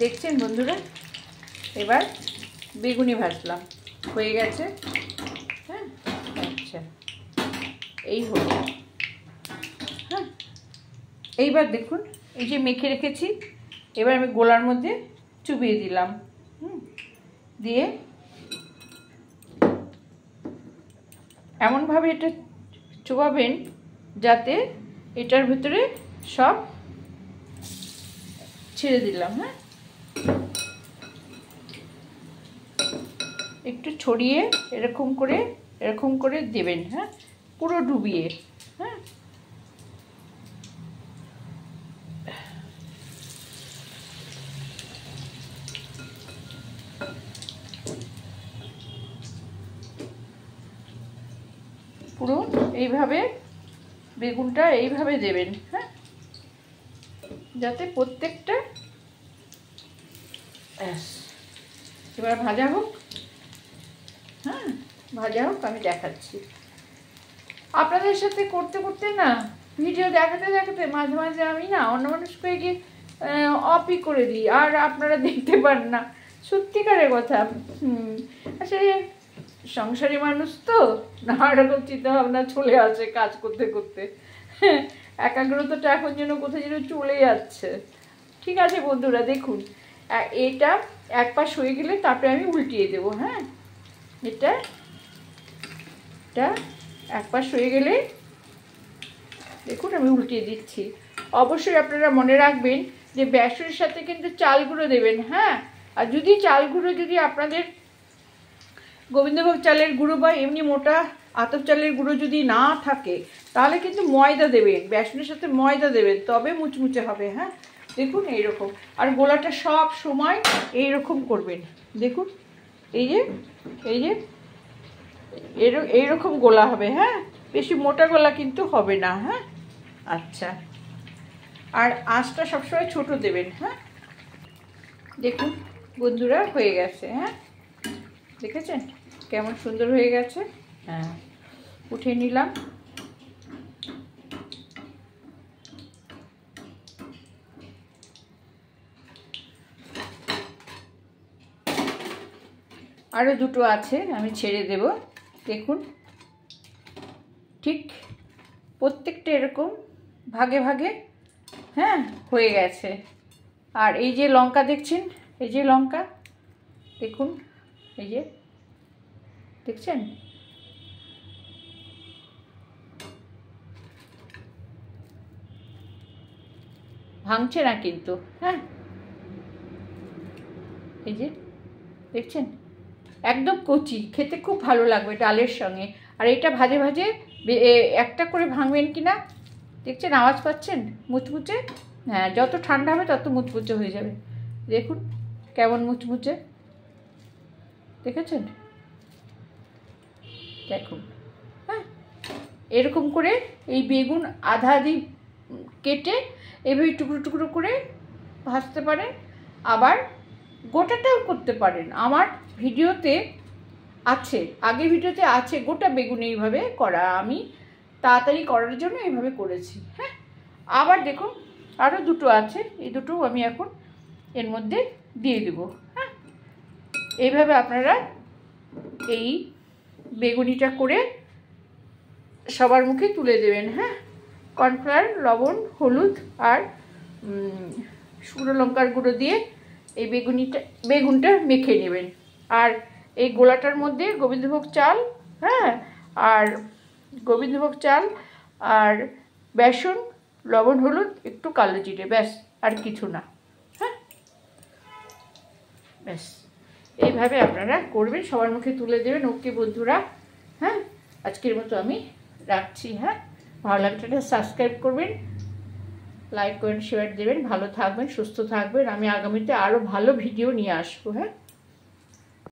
দেখছেন বন্ধুরা, এবার বেগুনি ভাজলাম, হয়ে গেছে। হ্যাঁ, আচ্ছা, এই হলো। হ্যাঁ, এইবার দেখুন, এই যে মেখে রেখেছি, এবার আমি গোলার মধ্যে চুবিয়ে দিলাম। দিয়ে এমনভাবে এটা চোবাবেন যাতে এটার ভিতরে সব ছেড়ে দিলাম। হ্যাঁ, একটু ছড়িয়ে এরকম করে দেবেন। হ্যাঁ, পুরো ডুবিয়ে। হ্যাঁ, পুরো এইভাবে বেগুনটা এইভাবে দেবেন। হ্যাঁ, যাতে প্রত্যেকটা এবার ভাজা হোক। হ্যাঁ, ভাজা হোক, আমি দেখাচ্ছি। আপনাদের সাথে করতে করতে না, ভিডিও দেখাতে দেখাতে মাঝে মাঝে আমি না অন্যমনস্ক হয়ে গিয়ে অফই করে দিই, আর আপনারা দেখতে পান না। সত্যিকারের কথা। আসলে সংসারী মানুষ তো, নানা রকম চিন্তা ভাবনা চলে আসে কাজ করতে করতে। একাগ্রতাটা এখন যেন কোথায় যেন চলে যাচ্ছে। ঠিক আছে বন্ধুরা, দেখুন এটা এক পাশ হয়ে গেলে তারপরে আমি উল্টিয়ে দেবো। হ্যাঁ, এটা এক পাশ হয়ে গেলে দেখুন আমি উল্টিয়ে দিচ্ছি। অবশ্যই আপনারা মনে রাখবেন যে বেসনের সাথে কিন্তু চাল গুঁড়ো দেবেন। হ্যাঁ, আর যদি চাল গুঁড়ো যদি আপনাদের গোবিন্দভোগ চালের গুঁড়ো বা এমনি মোটা আতপ চালের গুঁড়ো যদি না থাকে, তাহলে কিন্তু ময়দা দেবেন, বেসনের সাথে ময়দা দেবেন, তবে মুচমুচে হবে। হ্যাঁ, দেখুন এইরকম। আর গোলাটা সব সময় এইরকম করবেন। দেখুন এই যে এইরকম গোলা হবে। হ্যাঁ, বেশি মোটা গোলা কিন্তু হবে না। হ্যাঁ, আচ্ছা, আর আঁচটা সবসময় ছোট দেবেন। হ্যাঁ, দেখুন বন্ধুরা হয়ে গেছে। হ্যাঁ, দেখেছেন কেমন সুন্দর হয়ে গেছে। হ্যাঁ, উঠিয়ে নিলাম। আরও দুটো আছে, আমি ছেড়ে দেব। দেখুন ঠিক প্রত্যেকটা এরকম ভাগে ভাগে হ্যাঁ হয়ে গেছে। আর এই যে লঙ্কা দেখছেন, এই যে লঙ্কা দেখুন, এই যে দেখছেন, ভাঙছে না কিন্তু। হ্যাঁ, এই যে দেখছেন একদম কচি, খেতে খুব ভালো লাগবে ডালের সঙ্গে। আর এটা ভাজে ভাজে একটা করে ভাঙবেন কিনা, দেখছেন আওয়াজ পাচ্ছেন, মুচমুচে। হ্যাঁ, যত ঠান্ডা হবে তত মুচমুচে হয়ে যাবে। দেখুন কেমন মুচমুচে, দেখেছেন, দেখুন। হ্যাঁ, এরকম করে এই বেগুন আধা আধি কেটে এভাবে টুকরো টুকরো করে ভাজতে পারেন, আবার গোটাটাও করতে পারেন। আমার ভিডিওতে আছে, আগের ভিডিওতে আছে গোটা বেগুন এইভাবে করা, আমি তাড়াতাড়ি করার জন্য এইভাবে করেছি। হ্যাঁ, আবার দেখুন আরও দুটো আছে, এই দুটো আমি এখন এর মধ্যে দিয়ে দেব। হ্যাঁ, এইভাবে আপনারা এই বেগুনিটা করে সবার মুখে তুলে দেবেন। হ্যাঁ, কর্নফ্লাওয়ার, লবণ, হলুদ আর শুকনো লঙ্কার গুঁড়ো দিয়ে এই বেগুনটা মেখে নেবেন। আর এই গোলাটার মধ্যে গোবিন্দভোগ চাল, হ্যাঁ, আর গোবিন্দভোগ চাল আর বেসন, লবণ, হলুদ, একটু কালো জিরে, ব্যাস, আর কিছু না। হ্যাঁ, ব্যাস এইভাবে আপনারা করবেন, সবার মুখে তুলে দেবেন। ওকে বন্ধুরা, হ্যাঁ, আজকের মতো আমি রাখছি। হ্যাঁ, ভালো লাগলে সাবস্ক্রাইব করবেন, লাইক করেন, শেয়ার দেবেন। ভালো থাকবেন, সুস্থ থাকবেন। আমি আগামীতে আরও ভালো ভিডিও নিয়ে আসবো। হ্যাঁ।